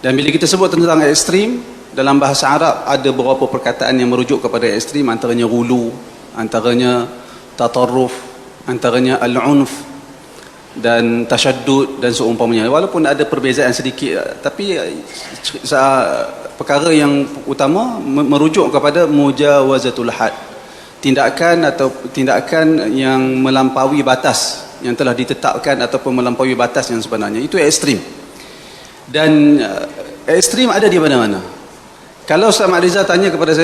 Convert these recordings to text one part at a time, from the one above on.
Dan bila kita sebut tentang ekstrim, dalam bahasa Arab ada beberapa perkataan yang merujuk kepada ekstrim, antaranya ghulu, antaranya tatarruf, antaranya al-unf dan tashaddud dan seumpamanya. Walaupun ada perbezaan sedikit, tapi perkara yang utama merujuk kepada mujawazatul had, tindakan yang melampaui batas yang telah ditetapkan ataupun melampaui batas yang sebenarnya. Itu ekstrim. Dan ekstrim ada di mana-mana. Kalau Ustaz Mak Rizal tanya kepada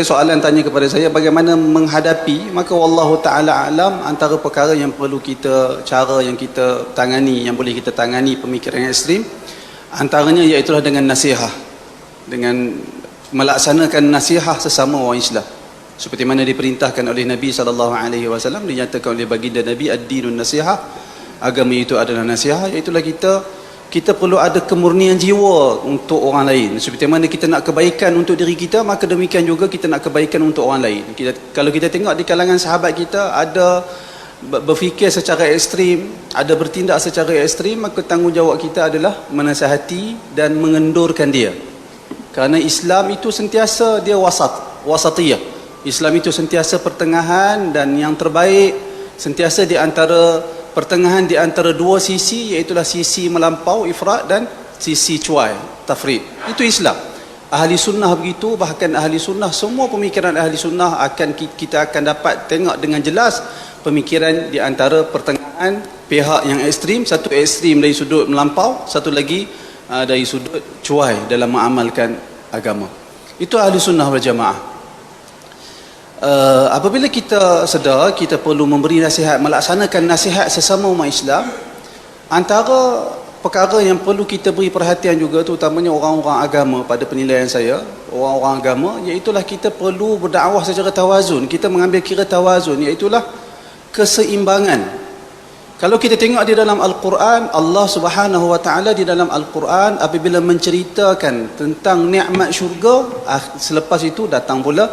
saya bagaimana menghadapi, maka wallahu ta'ala alam, antara perkara yang perlu kita, cara yang kita tangani, yang boleh kita tangani pemikiran yang ekstrim, antaranya iaitulah dengan nasihat, dengan melaksanakan nasihat sesama orang Islam, seperti mana diperintahkan oleh Nabi SAW, dinyatakan oleh baginda Nabi, ad-dinun nasihat, agama itu adalah nasihat. Iaitulah kita perlu ada kemurnian jiwa untuk orang lain. Seperti mana kita nak kebaikan untuk diri kita, maka demikian juga kita nak kebaikan untuk orang lain. Kalau kita tengok di kalangan sahabat kita, ada berfikir secara ekstrim, ada bertindak secara ekstrim, maka tanggungjawab kita adalah menasihati dan mengendurkan dia. Kerana Islam itu sentiasa dia wasatiyah. Islam itu sentiasa pertengahan, dan yang terbaik sentiasa di antara pertengahan di antara dua sisi, iaitulah sisi melampau ifrat dan sisi cuai tafrid. Itu Islam. Ahli sunnah begitu. Bahkan ahli sunnah, semua pemikiran ahli sunnah kita akan dapat tengok dengan jelas pemikiran di antara pertengahan, pihak yang ekstrim. Satu ekstrim dari sudut melampau, satu lagi dari sudut cuai dalam mengamalkan agama. Itu ahli sunnah wal jamaah. Apabila kita sedar kita perlu memberi nasihat, melaksanakan nasihat sesama umat Islam, antara perkara yang perlu kita beri perhatian juga, terutamanya orang-orang agama, pada penilaian saya, orang-orang agama, iaitulah kita perlu berdakwah secara tawazun. Kita mengambil kira tawazun, iaitulah keseimbangan. Kalau kita tengok di dalam Al-Quran, Allah Subhanahu Wa Taala di dalam Al-Quran apabila menceritakan tentang nikmat syurga, selepas itu datang pula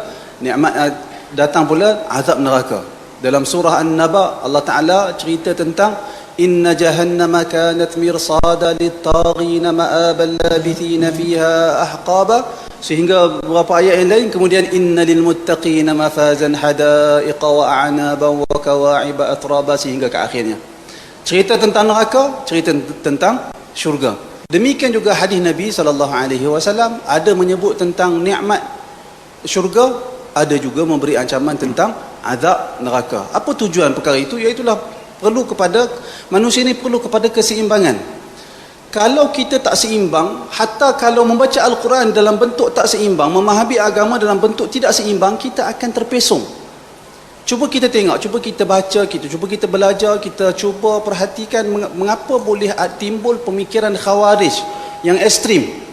azab neraka. Dalam surah An-Naba, Allah Ta'ala cerita tentang inna jahannama kanat mirsada lit-taghina ma'abal labithina fiha ahqaba, sehingga beberapa ayat yang lain. Kemudian inna lil muttaqina mafazan hadaiqa wa a'naban wa kawa'iba atraba, sehingga ke akhirnya. Cerita tentang neraka, cerita tentang syurga. Demikian juga hadis Nabi SAW ada menyebut tentang nikmat syurga, ada juga memberi ancaman tentang azab neraka. Apa tujuan perkara itu? Iaitulah perlu kepada manusia ini, perlu kepada keseimbangan. Kalau kita tak seimbang, hatta kalau membaca Al-Quran dalam bentuk tak seimbang, memahami agama dalam bentuk tidak seimbang, kita akan terpesong. Cuba kita tengok, cuba kita baca, cuba kita belajar, kita cuba perhatikan mengapa boleh timbul pemikiran khawarij yang ekstrim.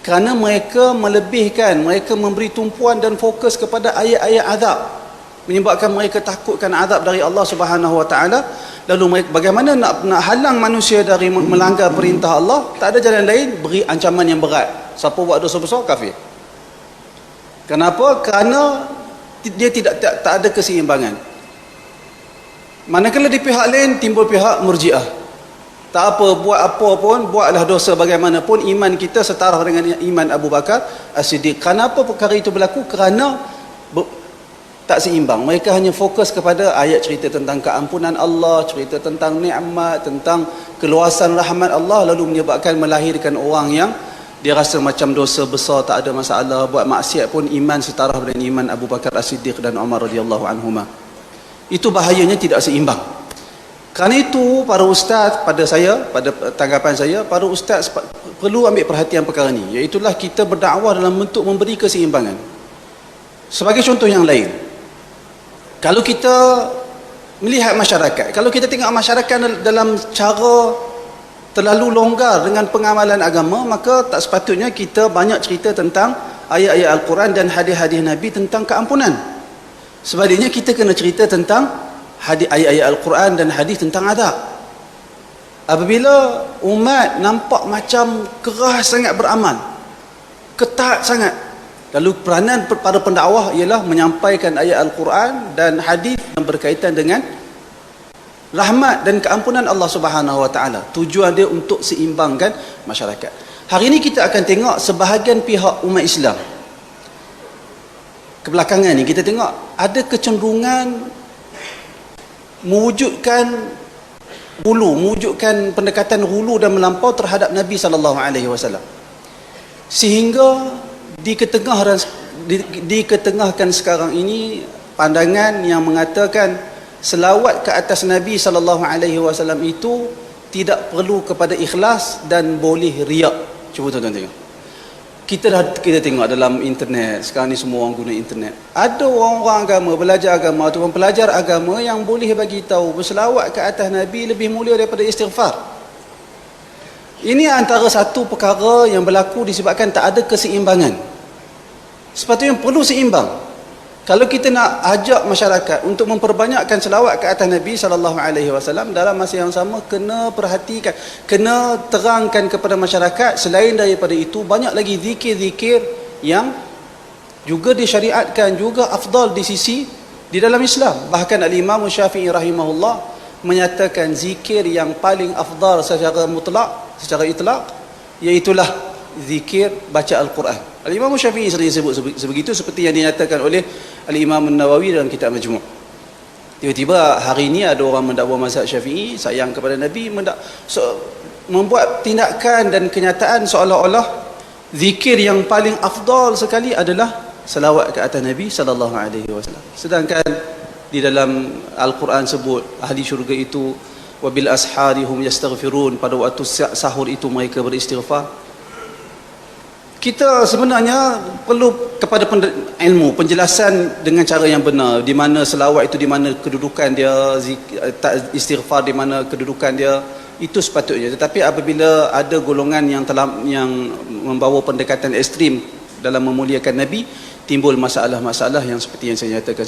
Kerana mereka melebihkan, mereka memberi tumpuan dan fokus kepada ayat-ayat azab, menyebabkan mereka takutkan azab dari Allah Subhanahu Wa Taala. Lalu mereka bagaimana nak halang manusia dari melanggar perintah Allah? Tak ada jalan lain, beri ancaman yang berat. Siapa buat dosa besar, kafir. Kenapa? Kerana dia tak ada keseimbangan. Manakala di pihak lain timbul pihak murjiah. Tak apa, buat apa pun, buatlah dosa bagaimanapun, iman kita setara dengan iman Abu Bakar As-Siddiq. Kenapa perkara itu berlaku? Kerana tak seimbang. Mereka hanya fokus kepada ayat cerita tentang keampunan Allah, cerita tentang nikmat, tentang keluasan rahmat Allah, lalu menyebabkan melahirkan orang yang dia rasa macam dosa besar tak ada masalah, buat maksiat pun iman setara dengan iman Abu Bakar As-Siddiq dan Umar radhiyallahu anhuma. Itu bahayanya tidak seimbang. Kerana itu para ustaz, pada tanggapan saya, para ustaz perlu ambil perhatian perkara ini, iaitulah kita berdakwah dalam bentuk memberi keseimbangan. Sebagai contoh yang lain, kalau kita melihat masyarakat, kalau kita tengok masyarakat dalam cara terlalu longgar dengan pengamalan agama, maka tak sepatutnya kita banyak cerita tentang ayat-ayat Al-Quran dan hadis-hadis Nabi tentang keampunan. Sebaliknya kita kena cerita tentang ayat-ayat Al-Quran dan hadis tentang azab. Apabila umat nampak macam keras sangat beramal, ketat sangat, lalu peranan para pendakwah ialah menyampaikan ayat Al-Quran dan hadis yang berkaitan dengan rahmat dan keampunan Allah Subhanahu Wa Taala. Tujuan dia untuk seimbangkan masyarakat. Hari ini kita akan tengok sebahagian pihak umat Islam kebelakangan ni, kita tengok ada kecenderungan mewujudkan pendekatan hulu dan melampau terhadap Nabi SAW, sehingga diketengahkan sekarang ini pandangan yang mengatakan selawat ke atas Nabi SAW itu tidak perlu kepada ikhlas dan boleh riak. Cuba tuan-tuan tengok. Kita tengok dalam internet, sekarang ni semua orang guna internet. Ada orang-orang agama, belajar agama ataupun pelajar agama yang boleh bagi tahu berselawat ke atas Nabi lebih mulia daripada istighfar. Ini antara satu perkara yang berlaku disebabkan tak ada keseimbangan. Sepatutnya perlu seimbang. Kalau kita nak ajak masyarakat untuk memperbanyakkan selawat ke atas Nabi SAW, dalam masa yang sama kena perhatikan, kena terangkan kepada masyarakat, selain daripada itu banyak lagi zikir-zikir yang juga disyariatkan, juga afdal di dalam Islam. Bahkan Al-Imam Syafi'i rahimahullah menyatakan zikir yang paling afdal secara mutlak, secara itlaq, iaitulah zikir baca Al-Quran. Al-Imam Syafi'i sering sebut sebegitu, seperti yang dinyatakan oleh Al-Imam Nawawi dalam kitab Majmu'. Tiba-tiba hari ini ada orang mendakwa mazhab Syafi'i sayang kepada Nabi, membuat tindakan dan kenyataan seolah-olah zikir yang paling afdal sekali adalah selawat ke atas Nabi SAW. Sedangkan di dalam Al-Quran sebut ahli syurga itu wabil ashari hum yastaghfirun, pada waktu sahur itu mereka beristighfar. Kita sebenarnya perlu kepada ilmu, penjelasan dengan cara yang benar, di mana selawat itu, di mana kedudukan dia, istighfar di mana kedudukan dia, itu sepatutnya. Tetapi apabila ada golongan yang membawa pendekatan ekstrim dalam memuliakan Nabi, timbul masalah-masalah yang seperti yang saya nyatakan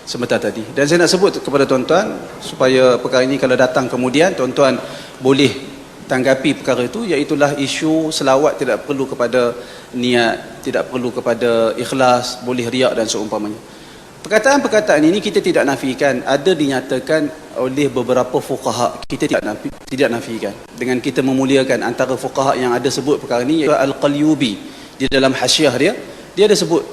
sebentar tadi. Dan saya nak sebut kepada tuan-tuan supaya perkara ini kalau datang kemudian tuan-tuan boleh tanggapi perkara itu, iaitulah isu selawat tidak perlu kepada niat, tidak perlu kepada ikhlas, boleh riak dan seumpamanya. Perkataan-perkataan ini kita tidak nafikan, ada dinyatakan oleh beberapa fuqaha, kita tidak nafikan. Dengan kita memuliakan antara fuqaha yang ada sebut perkara ini, iaitu Al-Qalyubi di dalam hasyiah dia ada sebut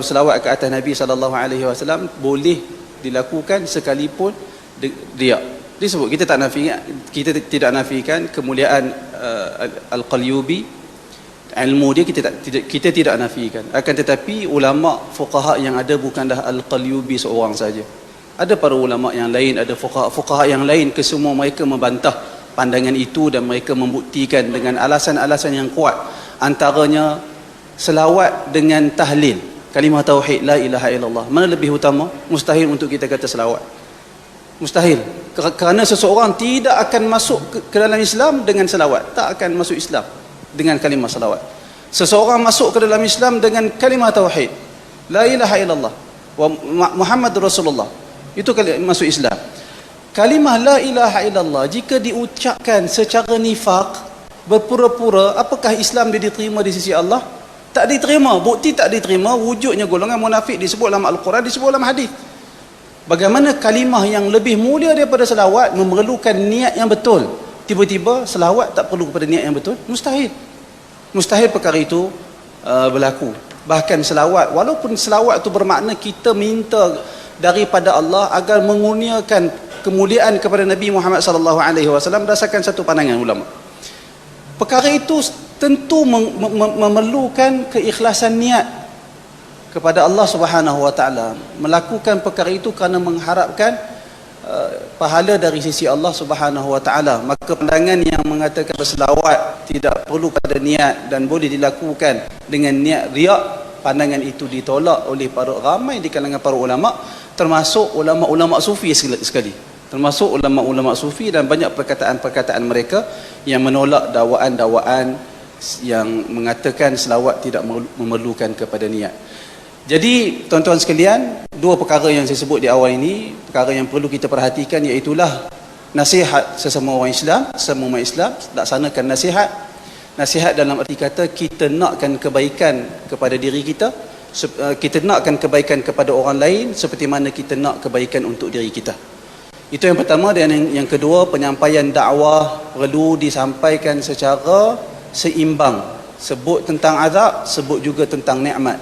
selawat ke atas Nabi SAW boleh dilakukan sekalipun riak. Disebut, kita tidak nafikan kemuliaan Al-Qalyubi, ilmu dia kita tidak nafikan. Akan tetapi ulama fuqaha yang ada bukanlah Al-Qalyubi seorang saja. Ada para ulama yang lain, ada fuqaha yang lain, kesemua mereka membantah pandangan itu dan mereka membuktikan dengan alasan-alasan yang kuat. Antaranya selawat dengan tahlil kalimah tauhid la ilaha illallah, mana lebih utama? Mustahil untuk kita kata selawat. Mustahil. Kerana seseorang tidak akan masuk ke dalam Islam dengan selawat, tak akan masuk Islam dengan kalimah selawat. Seseorang masuk ke dalam Islam dengan kalimah tauhid la ilaha illallah wa Muhammad Rasulullah, itu masuk Islam. Kalimah la ilaha illallah jika diucapkan secara nifaq, berpura-pura, apakah Islam dia diterima di sisi Allah? Tak diterima. Bukti tak diterima wujudnya golongan munafik disebut dalam Al-Quran, disebut dalam hadis. Bagaimana kalimah yang lebih mulia daripada selawat memerlukan niat yang betul, tiba-tiba selawat tak perlu kepada niat yang betul? Mustahil. Mustahil perkara itu berlaku. Bahkan selawat, walaupun selawat itu bermakna kita minta daripada Allah agar mengurniakan kemuliaan kepada Nabi Muhammad SAW, berdasarkan satu pandangan ulama, perkara itu tentu memerlukan keikhlasan niat kepada Allah Subhanahu Wa Taala. Melakukan perkara itu kerana mengharapkan pahala dari sisi Allah Subhanahu Wa Taala. Maka pandangan yang mengatakan berselawat tidak perlu pada niat dan boleh dilakukan dengan niat riak, pandangan itu ditolak oleh ramai di kalangan para ulama, termasuk ulama-ulama sufi sekali. Termasuk ulama-ulama sufi, dan banyak perkataan-perkataan mereka yang menolak dakwaan-dakwaan yang mengatakan selawat tidak memerlukan kepada niat. Jadi tuan-tuan sekalian, dua perkara yang saya sebut di awal ini, perkara yang perlu kita perhatikan, iaitulah nasihat sesama orang Islam, sesama umat Islam, laksanakan nasihat dalam arti kata kita nakkan kebaikan kepada diri kita, kita nakkan kebaikan kepada orang lain seperti mana kita nak kebaikan untuk diri kita. Itu yang pertama. Dan yang kedua, penyampaian dakwah perlu disampaikan secara seimbang. Sebut tentang azab, sebut juga tentang nikmat.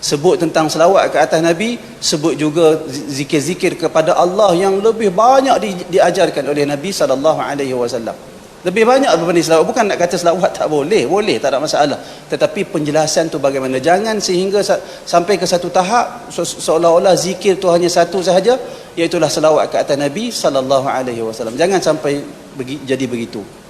Sebut tentang selawat ke atas Nabi, sebut juga zikir-zikir kepada Allah yang lebih banyak diajarkan oleh Nabi SAW. Lebih banyak berbanding selawat. Bukan nak kata selawat tak boleh, boleh, tak ada masalah. Tetapi penjelasan tu bagaimana. Jangan sehingga sampai ke satu tahap seolah-olah zikir tu hanya satu sahaja, iaitulah selawat ke atas Nabi SAW. Jangan sampai jadi begitu.